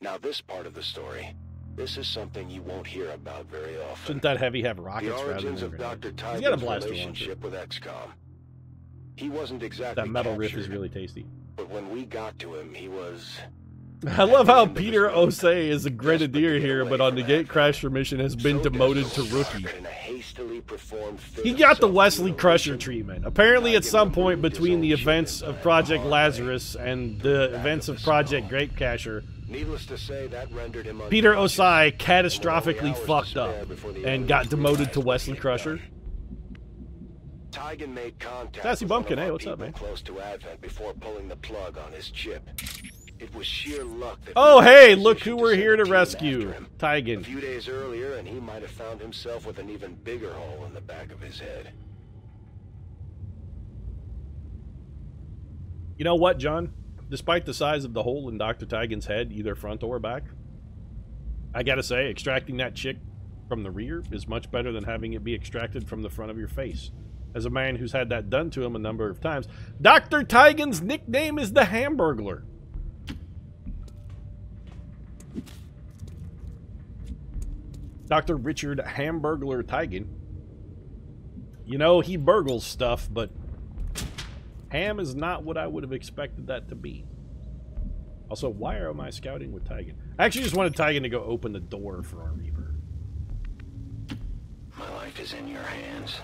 Now this part of the story, this is something you won't hear about very often. Shouldn't that heavy have rockets the rather origins than of Dr. He's got a Tiger's blaster relationship with XCOM. He wasn't exactly That metal riff captured, is really tasty. but when we got to him, he was... I love how Peter Osei is a grenadier here, but on the Gatecrasher mission has been demoted to rookie. He got the Wesley Crusher treatment. Apparently at some point between the events of Project Lazarus and the events of Project Gatecrasher, Needless to say, that rendered him Peter Osei catastrophically fucked up and got demoted to Wesley Crusher. Tigan made contact Sassy with Bumpkin, one of hey, our what's up, people man? close to Advent before pulling the plug on his chip. It was sheer luck that Oh, he was hey, in a look position who we're send here a to team rescue. after him. A Tigan. few days earlier, and he might have found himself with an even bigger hole in the back of his head. You know what, John? Despite the size of the hole in Dr. Tigan's head, either front or back, I gotta say, extracting that chick from the rear is much better than having it be extracted from the front of your face. As a man who's had that done to him a number of times, Dr. Tigan's nickname is the Hamburglar. Dr. Richard Hamburglar Tigan. You know, he burgles stuff, but ham is not what I would have expected that to be. Also, why am I scouting with Tigan? I actually just wanted Tigan to go open the door for our Reaper. My life is in your hands.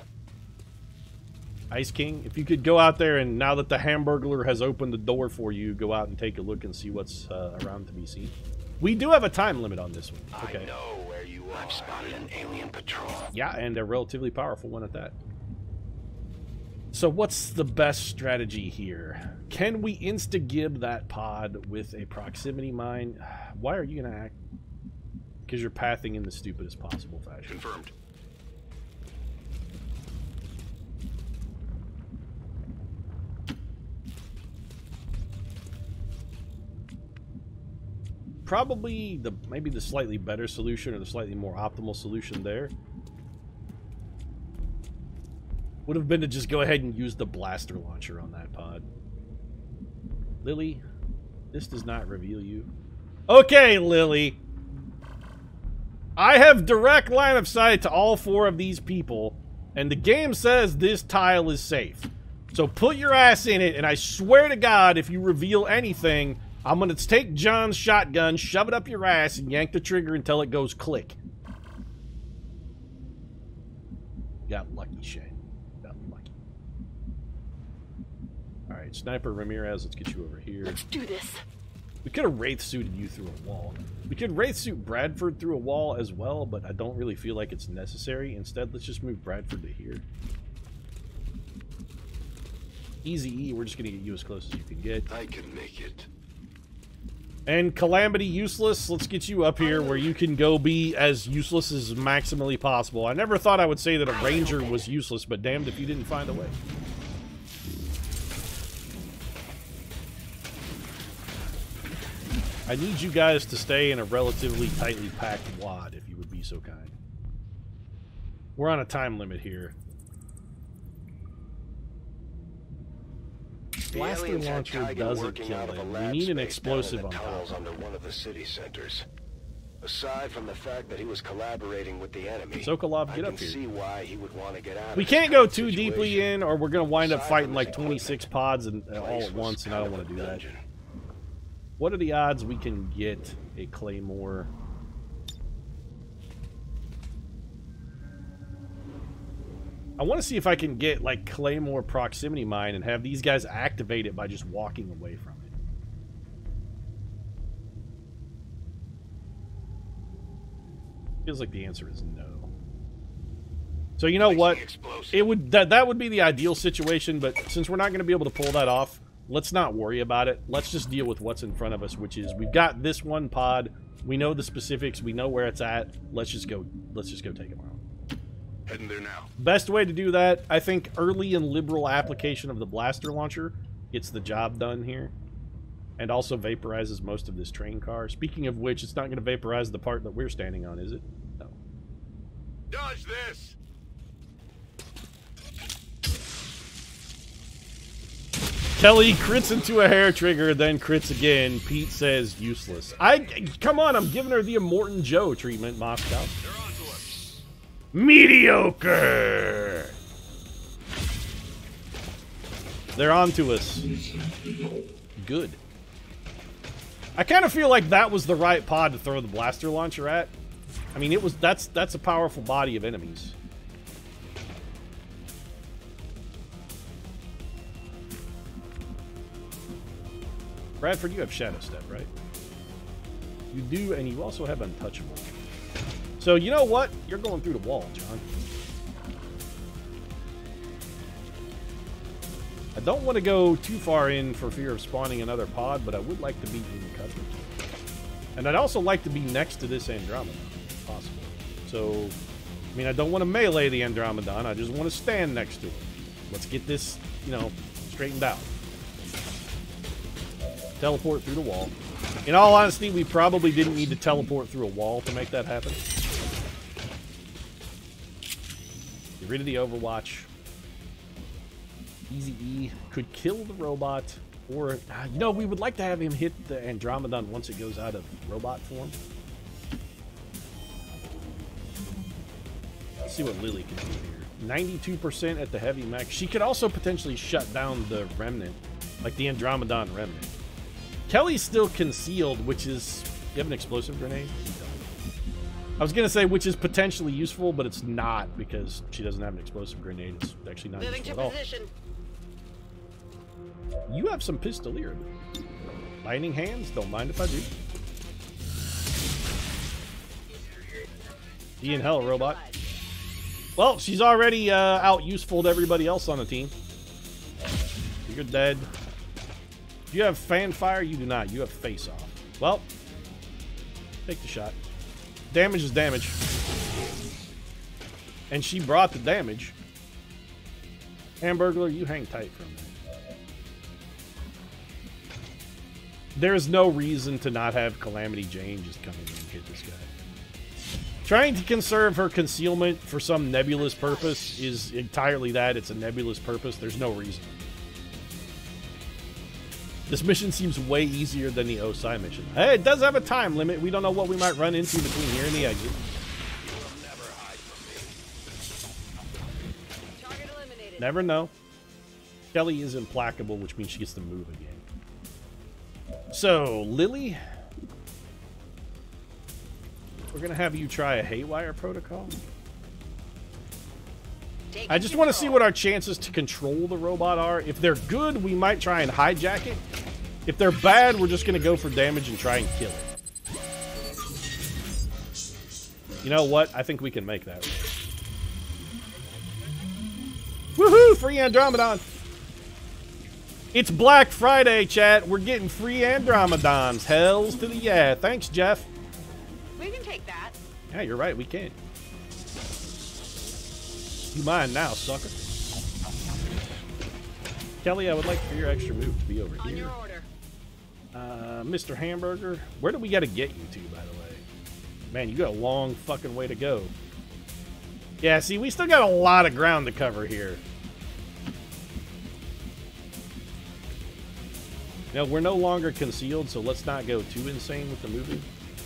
Ice King, if you could go out there and now that the Hamburglar has opened the door for you, go out and take a look and see what's around to be seen. We do have a time limit on this one. Okay. I know where you are. I've spotted an alien patrol. Yeah, and a relatively powerful one at that. So what's the best strategy here? Can we insta-gib that pod with a proximity mine? Why are you going to act? Because you're pathing in the stupidest possible fashion. Confirmed. Probably maybe the slightly better solution or the slightly more optimal solution there would have been to just go ahead and use the blaster launcher on that pod. Lily, this does not reveal you. Okay, Lily. I have direct line of sight to all four of these people, and the game says this tile is safe. So put your ass in it, and I swear to God, if you reveal anything, I'm going to take John's shotgun, shove it up your ass, and yank the trigger until it goes click. Got lucky, Shen. Got lucky. Alright, Sniper Ramirez, let's get you over here. Let's do this. We could have Wraith-suited you through a wall. We could Wraith-suit Bradford through a wall as well, but I don't really feel like it's necessary. Instead, let's just move Bradford to here. Easy E, we're just going to get you as close as you can get. I can make it. And Calamity Useless, let's get you up here where you can go be as useless as maximally possible. I never thought I would say that a Ranger was useless, but damned if you didn't find a way. I need you guys to stay in a relatively tightly packed wad, if you would be so kind. We're on a time limit here. Blaster launcher doesn't kill him. We need an explosive on top. Under one of the city centers. Aside from the fact that he was collaborating with the enemy, Sokolov, get I up can here. see why he would want to get out. We of can't this go kind of too deeply situation. in, or we're going to wind up Aside fighting from like his 26 equipment, pods all place at was once, and I don't kind want of to a do that. dungeon. What are the odds we can get a Claymore? I want to see if I can get like Claymore proximity mine and have these guys activate it by just walking away from it. Feels like the answer is no. So you know what? It would that would be the ideal situation, but since we're not going to be able to pull that off, let's not worry about it. Let's just deal with what's in front of us, which is we've got this one pod. We know the specifics. We know where it's at. Let's just go take it out. Heading there now. Best way to do that, I think, early and liberal application of the blaster launcher gets the job done here, and also vaporizes most of this train car. Speaking of which, it's not going to vaporize the part that we're standing on, is it? No. Dodge this. Kelly crits into a hair trigger, then crits again. Pete says useless. Come on, I'm giving her the Immortan Joe treatment, Moscow. Mediocre! They're on to us. Good. I kind of feel like that was the right pod to throw the blaster launcher at. I mean, that's a powerful body of enemies. Bradford, you have Shadow Step, right? You do, and you also have Untouchable. So, you know what? You're going through the wall, John. I don't want to go too far in for fear of spawning another pod, but I would like to be in coverage. And I'd also like to be next to this Andromedon, if possible. So, I mean, I don't want to melee the Andromedon, I just want to stand next to it. Let's get this, you know, straightened out. Teleport through the wall. In all honesty, we probably didn't need to teleport through a wall to make that happen. Get rid of the Overwatch. Easy E could kill the robot, or, you know, we would like to have him hit the Andromedon once it goes out of robot form. Let's see what Lily can do here. 92% at the heavy mech. She could also potentially shut down the Remnant, like the Andromedon Remnant. Kelly's still concealed, which is... You have an explosive grenade? I was going to say, which is potentially useful, but it's not, because she doesn't have an explosive grenade. It's actually not useful at all. You have some Pistolier. Lightning hands? Don't mind if I do. Be in hell, robot. Well, she's already out useful to everybody else on the team. You're dead. You have Fanfire? You do not. You have Face Off. Well, take the shot. Damage is damage. And she brought the damage. Hamburglar, you hang tight for a minute. There's no reason to not have Calamity Jane just come in and hit this guy. Trying to conserve her concealment for some nebulous purpose is entirely that. It's a nebulous purpose. There's no reason. This mission seems way easier than the Osai mission. Hey, it does have a time limit. We don't know what we might run into between here and the exit. Never know. Kelly is implacable, which means she gets to move again. So, Lily, we're going to have you try a Haywire protocol. I just want to see what our chances to control the robot are. If they're good, we might try and hijack it. If they're bad, we're just going to go for damage and try and kill it. You know what? I think we can make that. Woohoo! Free Andromedon! It's Black Friday, chat. We're getting free Andromedons. Hells to the yeah. Thanks, Jeff. We can take that. Yeah, you're right. We can. You mine now, sucker. Kelly, I would like for your extra move to be over On here. your order. Mr. Hamburger, where do we got to get you to, by the way? Man, you got a long fucking way to go. Yeah, see, we still got a lot of ground to cover here. No, we're no longer concealed, so let's not go too insane with the movie.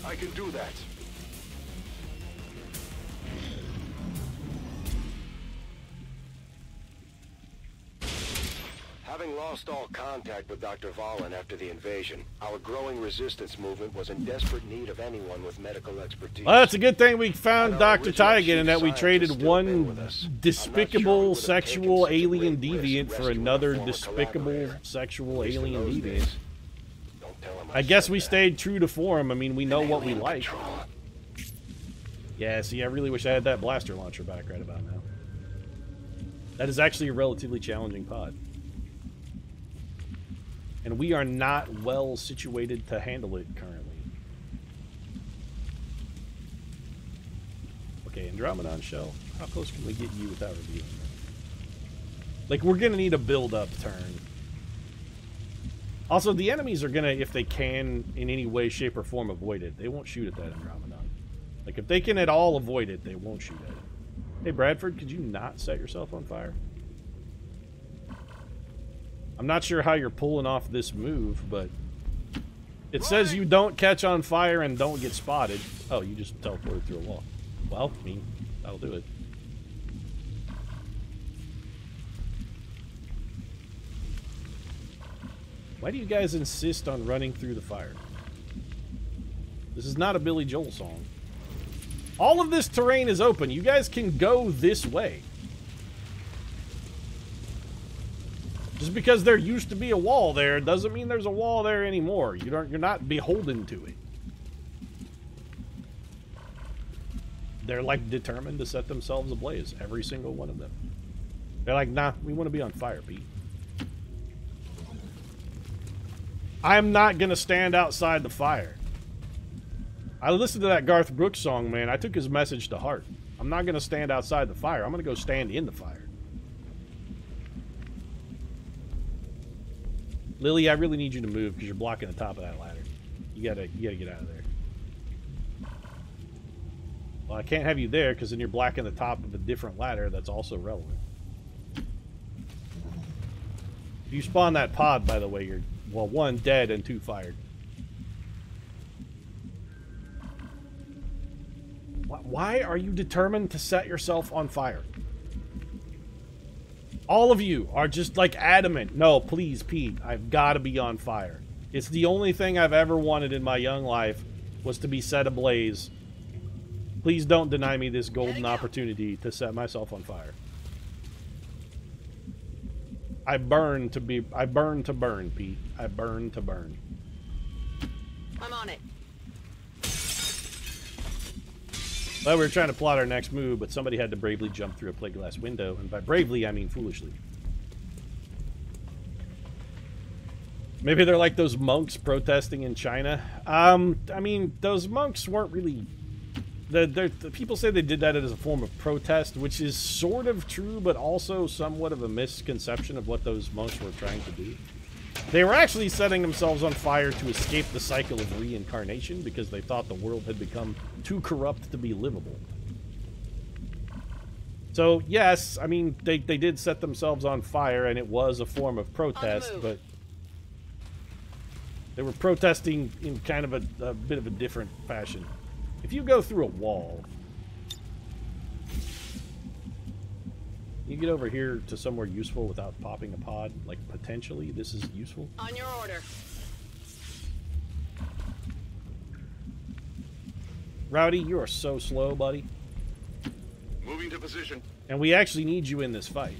I can do that. Having lost all contact with Dr. Valen after the invasion, our growing resistance movement was in desperate need of anyone with medical expertise. Well, that's a good thing we found Dr. Teigen and that we traded one despicable sexual alien deviant for another despicable sexual alien deviant. I guess we stayed true to form. I mean, we know what we like. Yeah, see, I really wish I had that blaster launcher back right about now. That is actually a relatively challenging pod. And we are not well situated to handle it currently. Okay, Andromedon shell. How close can we get you without revealing it? Like, we're gonna need a build-up turn. Also, the enemies are gonna, if they can, in any way, shape, or form, avoid it. They won't shoot at that Andromedon. Like, if they can at all avoid it, they won't shoot at it. Hey, Bradford, could you not set yourself on fire? I'm not sure how you're pulling off this move, but it says you don't catch on fire and don't get spotted. Oh, you just teleported through a wall. Well, I mean, that'll do it. Why do you guys insist on running through the fire? This is not a Billy Joel song. All of this terrain is open. You guys can go this way. Just because there used to be a wall there doesn't mean there's a wall there anymore. You're not beholden to it. They're like determined to set themselves ablaze, every single one of them. They're like, nah, we want to be on fire, Pete. I'm not gonna stand outside the fire. I listened to that Garth Brooks song, man. I took his message to heart. I'm not gonna stand outside the fire. I'm gonna go stand in the fire. Lily, I really need you to move because you're blocking the top of that ladder. You gotta get out of there. Well, I can't have you there because then you're blocking the top of a different ladder that's also relevant. If you spawn that pod, by the way, you're, well, 1, dead, and 2, fired. Why are you determined to set yourself on fire? All of you are just like adamant. No, please, Pete, I've got to be on fire. It's the only thing I've ever wanted in my young life was to be set ablaze. Please don't deny me this golden opportunity to set myself on fire. I burn to burn, Pete. I burn to burn. I'm on it. Well, we were trying to plot our next move, but somebody had to bravely jump through a plate glass window, and by bravely, I mean foolishly. Maybe they're like those monks protesting in China. I mean, those monks weren't really... The people say they did that as a form of protest, which is sort of true, but also somewhat of a misconception of what those monks were trying to do. They were actually setting themselves on fire to escape the cycle of reincarnation because they thought the world had become too corrupt to be livable. So, yes, I mean, they did set themselves on fire, and it was a form of protest, but they were protesting in kind of a bit of a different fashion. If you go through a wall, you get over here to somewhere useful without popping a pod, like potentially this is useful. On your order. Rowdy, you are so slow, buddy. Moving to position. And we actually need you in this fight.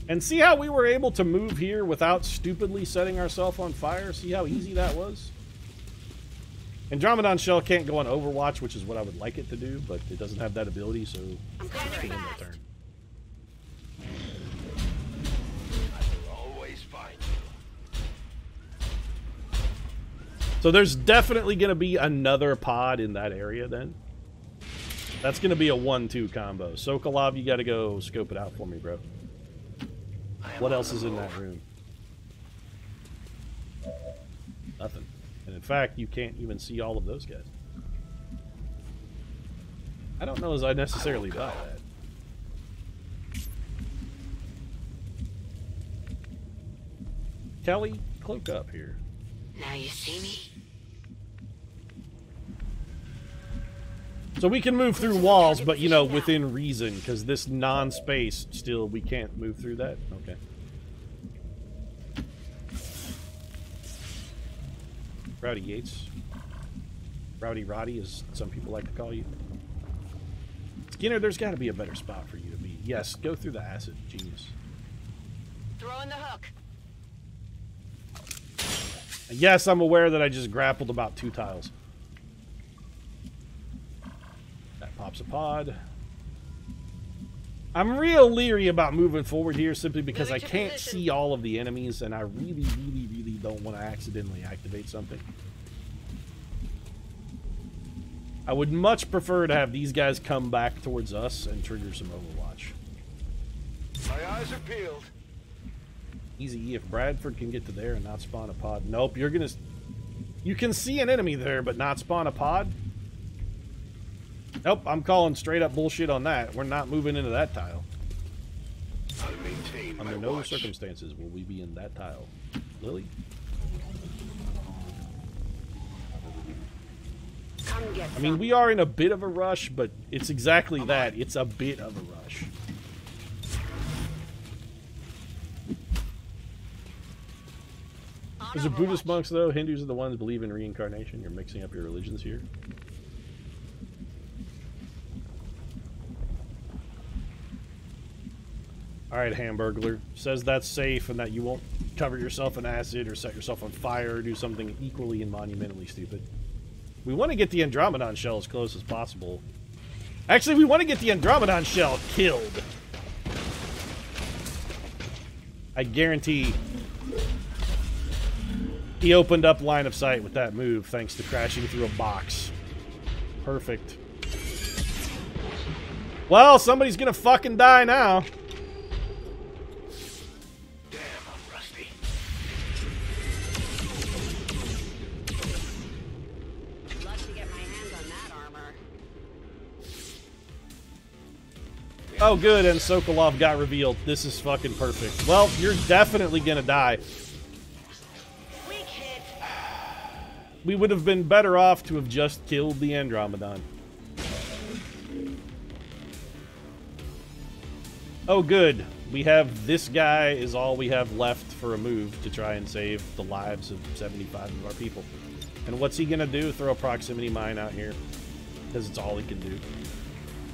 And see how we were able to move here without stupidly setting ourselves on fire? See how easy that was? Andromedon Shell can't go on Overwatch, which is what I would like it to do, but it doesn't have that ability, so I'm it's coming in fast. their turn. Always fine. So there's definitely going to be another pod in that area then. That's going to be a 1-2 combo. Sokolov, you got to go scope it out for me, bro. What else is in that room? Nothing. And in fact, you can't even see all of those guys. I don't know as I necessarily buy that. Kelly, cloak up here. Now you see me? So we can move through walls, but, you know, within reason, because this non-space, still, we can't move through that? Okay. Rowdy Yates. Rowdy Roddy, as some people like to call you. Skinner, there's got to be a better spot for you to be. Yes, go through the acid. Genius. Throw in the hook. And yes, I'm aware that I just grappled about 2 tiles. Pops a pod. I'm real leery about moving forward here simply because I can't see all of the enemies and I really, really, really don't want to accidentally activate something. I would much prefer to have these guys come back towards us and trigger some Overwatch. My eyes are peeled. Easy if Bradford can get to there and not spawn a pod. Nope, you're gonna... You can see an enemy there but not spawn a pod? Nope, I'm calling straight up bullshit on that. We're not moving into that tile. Reclaim Under my no watch. circumstances will we be in that tile. Lily? Come get I mean, we are in a bit of a rush, but it's exactly that. It's a bit of a rush. Those are Buddhist monks, though. Hindus are the ones who believe in reincarnation. You're mixing up your religions here. Alright, Hamburglar. Says that's safe and that you won't cover yourself in acid or set yourself on fire or do something equally and monumentally stupid. We want to get the Andromedon shell as close as possible. Actually, we want to get the Andromedon shell killed. I guarantee he opened up line of sight with that move thanks to crashing through a box. Perfect. Well, somebody's gonna fucking die now. Damn, I'm rusty. Love to get my hands on that armor. Oh, good, and Sokolov got revealed. This is fucking perfect. Well, you're definitely gonna die. Weak hit. We would have been better off to have just killed the Andromedon. Oh, good. We have this guy is all we have left for a move to try and save the lives of 75 of our people. And what's he gonna do? Throw a proximity mine out here? Because it's all he can do.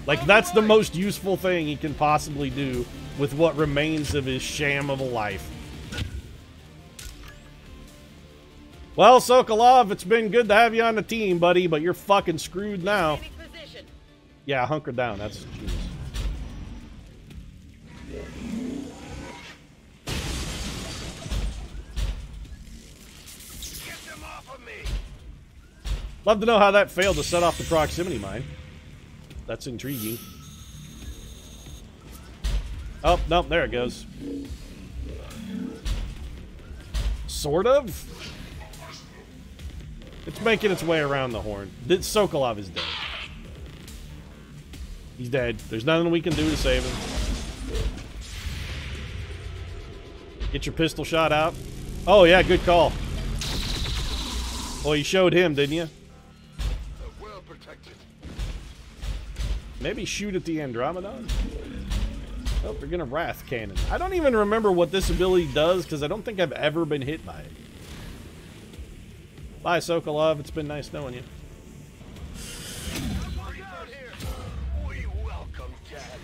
Like, that's the most useful thing he can possibly do with what remains of his sham of a life. Well, Sokolov, it's been good to have you on the team, buddy, but you're fucking screwed now. Taking position. Yeah, hunker down. That's genius. Get them off of me! Love to know how that failed to set off the proximity mine. That's intriguing. Oh, nope, there it goes. Sort of? It's making its way around the horn. Sokolov is dead. He's dead. There's nothing we can do to save him. Get your pistol shot out. Oh, yeah, good call. Well, you showed him, didn't you? Well protected. Maybe shoot at the Andromedon? Oh, we're gonna Wrath Cannon. I don't even remember what this ability does, because I don't think I've ever been hit by it. Bye, Sokolov. It's been nice knowing you. Look out here! We welcome Dad.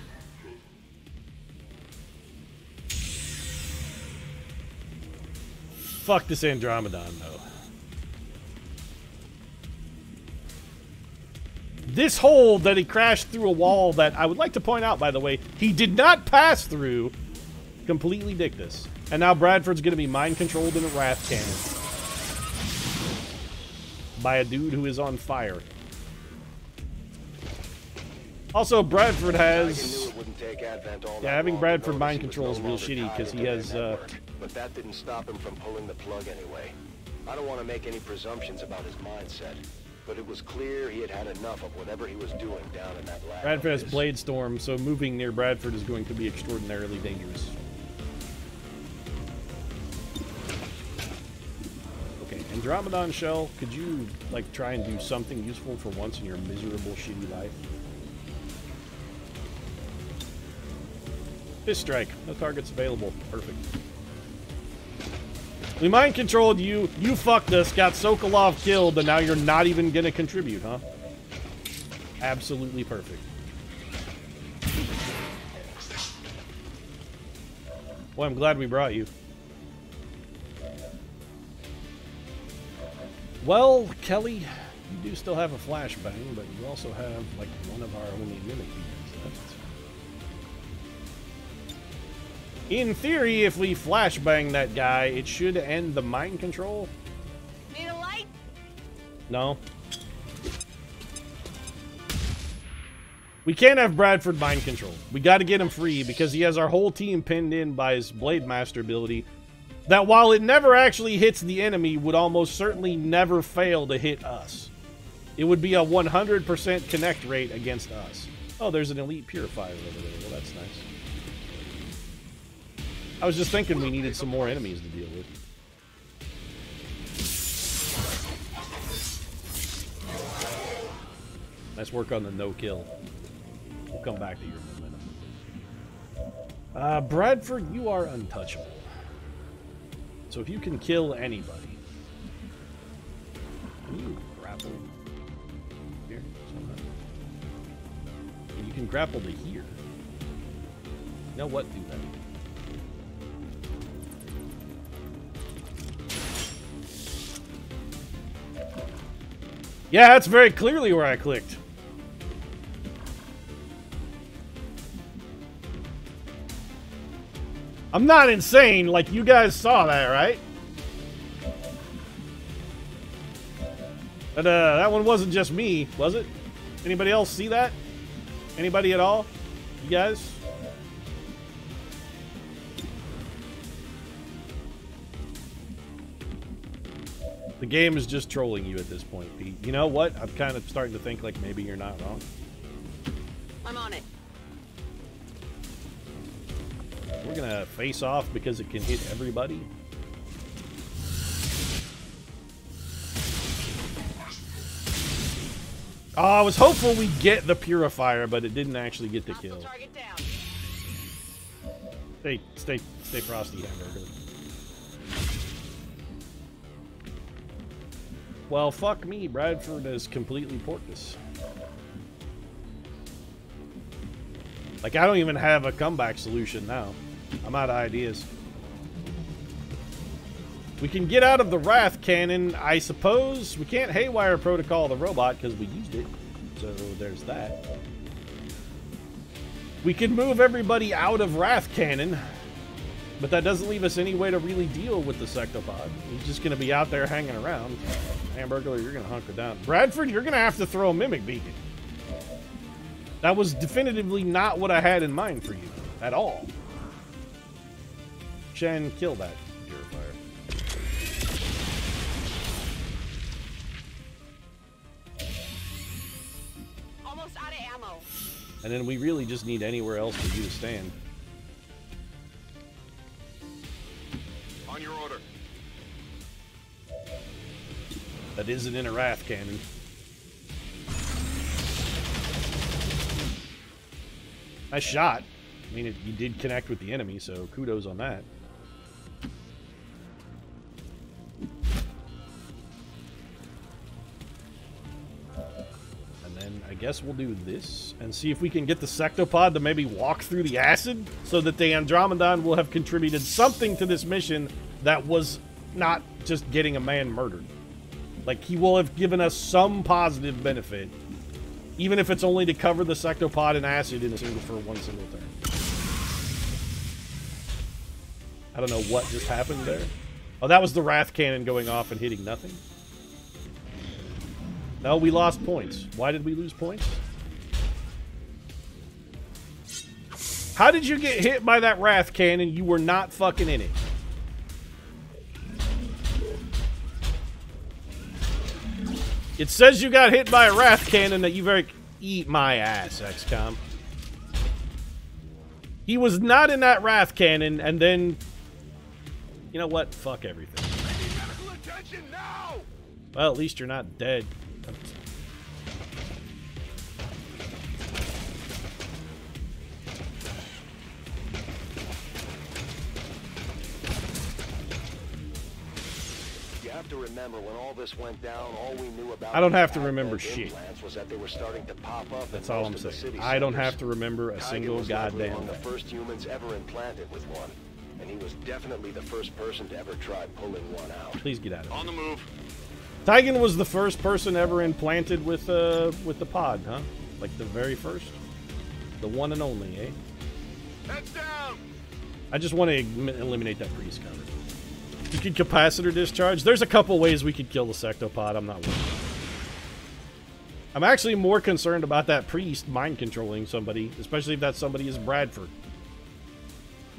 Fuck this Andromedon, though. This hole that he crashed through a wall that, I would like to point out, by the way, he did not pass through, completely dictus. And now Bradford's going to be mind-controlled in a Wrath Cannon. By a dude who is on fire. Also, Bradford has... Yeah, having Bradford mind control is real shitty, because he has, But that didn't stop him from pulling the plug anyway. I don't want to make any presumptions about his mindset, but it was clear he had had enough of whatever he was doing down in that lab. Bradford has Blade Storm, so moving near Bradford is going to be extraordinarily dangerous. Okay, Andromedon Shell, could you, like, try and do something useful for once in your miserable, shitty life? Fist Strike. No targets available. Perfect. We mind-controlled you, you fucked us, got Sokolov killed, and now you're not even gonna contribute, huh? Absolutely perfect. Well, I'm glad we brought you. Well, Kelly, you do still have a flashbang, but you also have, like, one of our only mimic units left. In theory, if we flashbang that guy, it should end the mind control. Need a light? No. We can't have Bradford mind control. We got to get him free because he has our whole team pinned in by his Blade Master ability that, while it never actually hits the enemy, would almost certainly never fail to hit us. It would be a 100% connect rate against us. Oh, there's an elite purifier over there. Well, that's nice. I was just thinking we needed some more enemies to deal with. Let's work on the no-kill. We'll come back to you in a minute. Bradford, you are untouchable. So if you can kill anybody... Can you grapple here? You can grapple to here. You know what? Do that. Yeah, that's very clearly where I clicked. I'm not insane, like you guys saw that, right? But that one wasn't just me, was it? Anybody else see that? Anybody at all? You guys? The game is just trolling you at this point, Pete. You know what? I'm kind of starting to think like maybe you're not wrong. I'm on it. We're gonna face off because it can hit everybody. Oh, I was hopeful we'd get the purifier, but it didn't actually get the kill. Target down. Stay frosty, hamburger. Well, fuck me. Bradford is completely portless. Like, I don't even have a comeback solution now. I'm out of ideas. We can get out of the Wrath Cannon, I suppose. We can't Haywire Protocol the robot because we used it. So there's that. We can move everybody out of Wrath Cannon. But that doesn't leave us any way to really deal with the Sectopod. He's just going to be out there hanging around. Hamburglar, you're going to hunker down. Bradford, you're going to have to throw a Mimic Beacon. That was definitively not what I had in mind for you. At all. Shen, kill that purifier. Almost out of ammo. And then we really just need anywhere else for you to stand. On your order. That isn't in a Wrath Cannon. Nice shot. I mean, you did connect with the enemy, so kudos on that. And then I guess we'll do this and see if we can get the Sectopod to maybe walk through the acid so that the Andromedon will have contributed something to this mission that was not just getting a man murdered. Like, he will have given us some positive benefit, even if it's only to cover the Sectopod in acid for one single turn. I don't know what just happened there. Oh, that was the Wrath Cannon going off and hitting nothing. No, we lost points. Why did we lose points? How did you get hit by that Wrath Cannon? You were not fucking in it. It says you got hit by a Wrath Cannon that you very... Eat my ass, XCOM. He was not in that Wrath Cannon, and then... You know what? Fuck everything. I need medical attention now! Well, at least you're not dead. You have to remember, when all this went down, all we knew about I don't have to the remember advent shit. implants was that they were starting to pop up. That's in all most I'm of the saying. city I don't centers. have to remember a Tiger single was likely goddamn one of the thing. first humans ever implanted with one, and he was definitely the first person to ever try pulling one out. Please get out of it. On the move. Tigan was the first person ever implanted with the pod, huh? Like the very first? The one and only, eh? Heads down! I just want to eliminate that priest cover. You could capacitor discharge. There's a couple ways we could kill the Sectopod. I'm not worried. I'm actually more concerned about that priest mind controlling somebody, especially if that somebody is Bradford.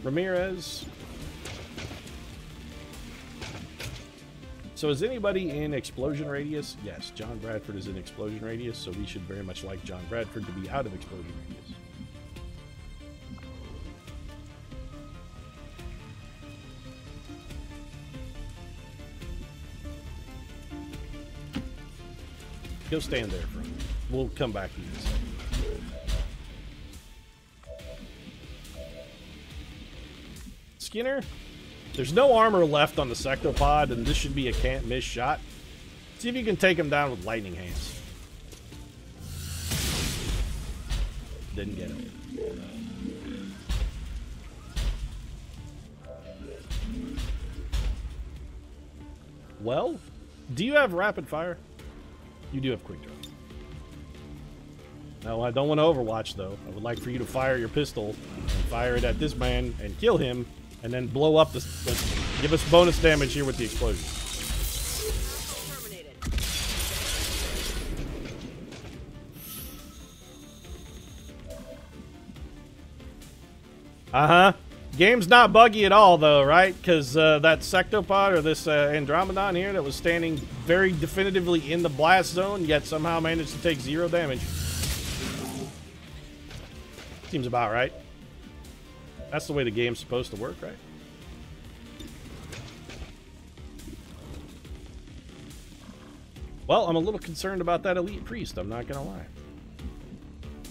Ramirez. So is anybody in explosion radius? Yes, John Bradford is in explosion radius, so we should very much like John Bradford to be out of explosion radius. Go stand there for a minute. We'll come back to you in a second. Skinner, there's no armor left on the sectopod, and this should be a can't miss shot. See if you can take him down with lightning hands. Didn't get him. Well, do you have rapid fire? You do have quick draw. No, I don't want to overwatch, though. I would like for you to fire your pistol and fire it at this man and kill him, and then blow up the give us bonus damage here with the explosion. Terminated. Uh-huh. Game's not buggy at all, though, right? Because that sectopod, or this Andromedon here, that was standing very definitively in the blast zone, yet somehow managed to take 0 damage. Seems about right. That's the way the game's supposed to work, right? Well, I'm a little concerned about that elite priest, I'm not gonna lie.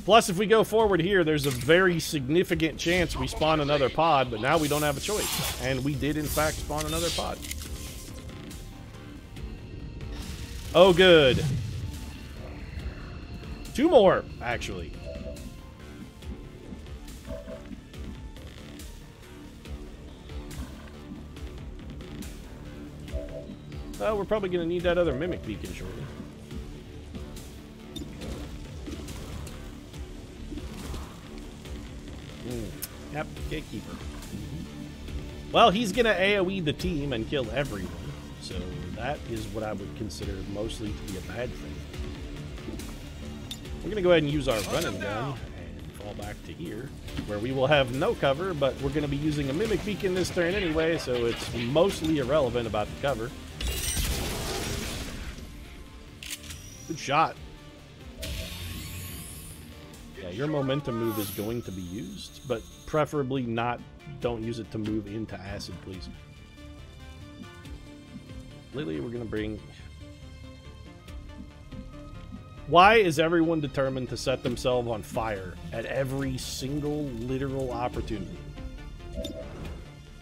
Plus, if we go forward here, there's a very significant chance we spawn another pod, but now we don't have a choice. And we did, in fact, spawn another pod. Oh, good. 2 more, actually. Well, we're probably going to need that other mimic beacon shortly. Yep, gatekeeper. Well, he's going to AoE the team and kill everyone. So that is what I would consider mostly to be a bad thing. We're going to go ahead and use our running gun and fall back to here, where we will have no cover, but we're going to be using a mimic beacon this turn anyway, so it's mostly irrelevant about the cover. Good shot. Yeah, your momentum move is going to be used, but preferably not. Don't use it to move into acid, please. Lily, we're going to bring... Why is everyone determined to set themselves on fire at every single literal opportunity?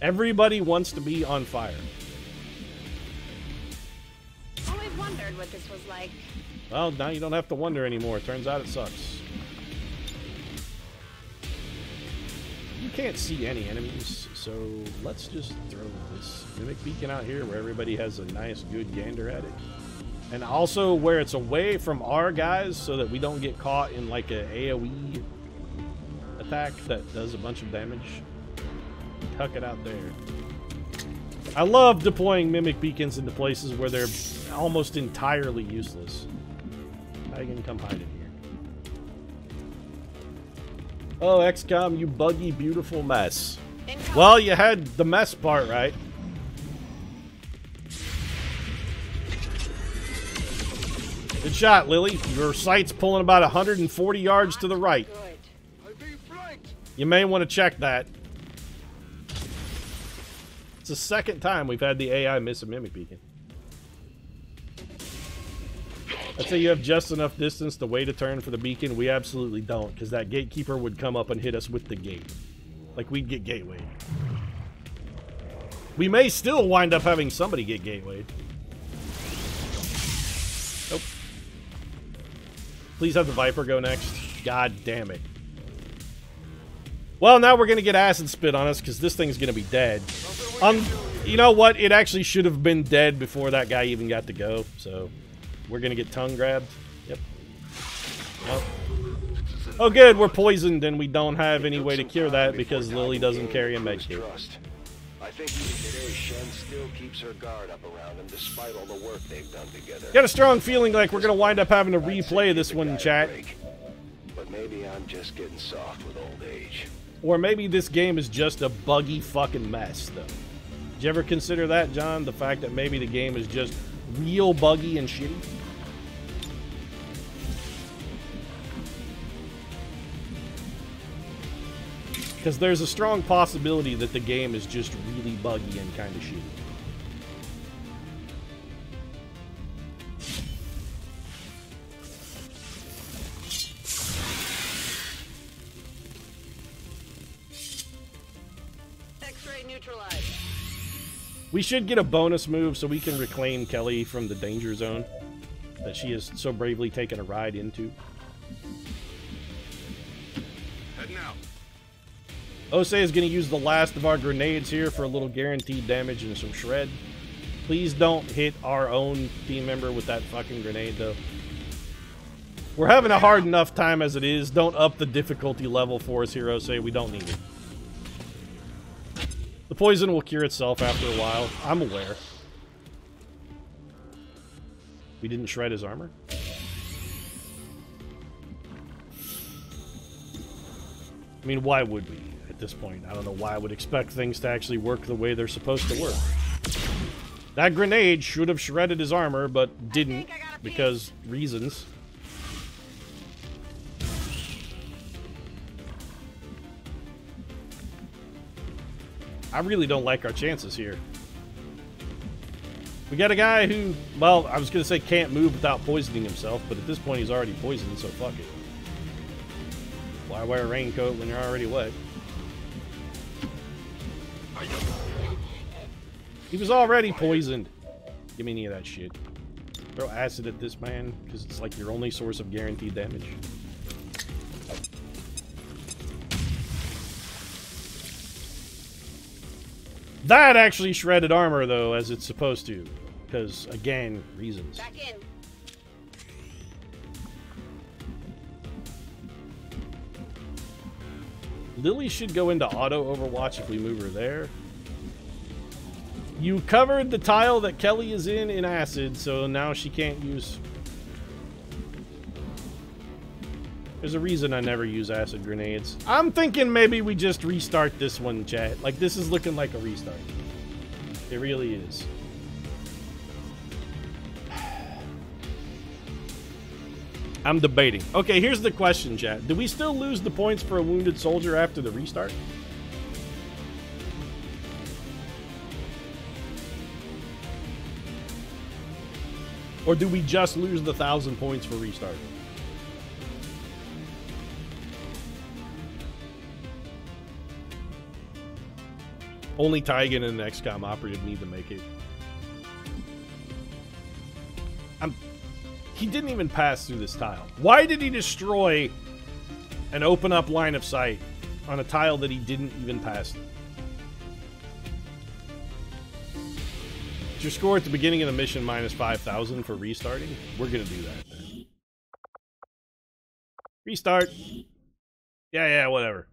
Everybody wants to be on fire. Always wondered what this was like. Well, now you don't have to wonder anymore. Turns out it sucks. You can't see any enemies, so let's just throw this mimic beacon out here where everybody has a nice, good gander at it. And also where it's away from our guys so that we don't get caught in like a AoE attack that does a bunch of damage. Tuck it out there. I love deploying mimic beacons into places where they're almost entirely useless. Megan, come hide in here. Oh, XCOM, you buggy, beautiful mess. Well, you had the mess part right. Good shot, Lily. Your sight's pulling about 140 yards to the right. I'm being flanked. You may want to check that. It's the second time we've had the AI miss a mimic beacon. I'd say you have just enough distance to wait a turn for the beacon. We absolutely don't, because that gatekeeper would come up and hit us with the gate. Like, we'd get gatewayed. We may still wind up having somebody get gatewayed. Nope. Please have the Viper go next. God damn it. Well, now we're going to get acid spit on us, because this thing's going to be dead. You know what? It actually should have been dead before that guy even got to go, so... We're gonna get tongue grabbed. Yep. Nope. Oh good, we're poisoned and we don't have any way to cure that because Lily doesn't carry a medkit. I think even today Shen still keeps her guard up around him despite all the work they've done together. Got a strong feeling like we're gonna wind up having to replay this one in chat. But maybe I'm just getting soft with old age. Or maybe this game is just a buggy fucking mess, though. Did you ever consider that, John? The fact that maybe the game is just real buggy and shitty? Because there's a strong possibility that the game is just really buggy and kind of shitty. neutralized. We should get a bonus move so we can reclaim Kelly from the danger zone that she has so bravely taken a ride into. Heading out. Osei is going to use the last of our grenades here for a little guaranteed damage and some shred. Please don't hit our own team member with that fucking grenade, though. We're having a hard enough time as it is. Don't up the difficulty level for us here, Osei. We don't need it. The poison will cure itself after a while. I'm aware. We didn't shred his armor? I mean, why would we at this point? I don't know why I would expect things to actually work the way they're supposed to work. That grenade should have shredded his armor, but didn't, because reasons. I really don't like our chances here. We got a guy who, well, I was going to say can't move without poisoning himself, but at this point he's already poisoned, so fuck it. Why wear a raincoat when you're already wet? He was already poisoned. Give me any of that shit. Throw acid at this man, because it's like your only source of guaranteed damage. That actually shredded armor, though, as it's supposed to. Because, again, reasons. Back in. Lily should go into auto Overwatch if we move her there. You covered the tile that Kelly is in acid, so now she can't use... There's a reason I never use acid grenades. I'm thinking maybe we just restart this one, chat. Like, this is looking like a restart. It really is. I'm debating. Okay, here's the question, chat. Do we still lose the points for a wounded soldier after the restart? Or do we just lose the 1,000 points for restart? Only Tygan and an XCOM operative need to make it. He didn't even pass through this tile. Why did he destroy an open up line of sight on a tile that he didn't even pass through? Is your score at the beginning of the mission minus 5,000 for restarting? We're gonna do that then. Restart. Yeah, whatever.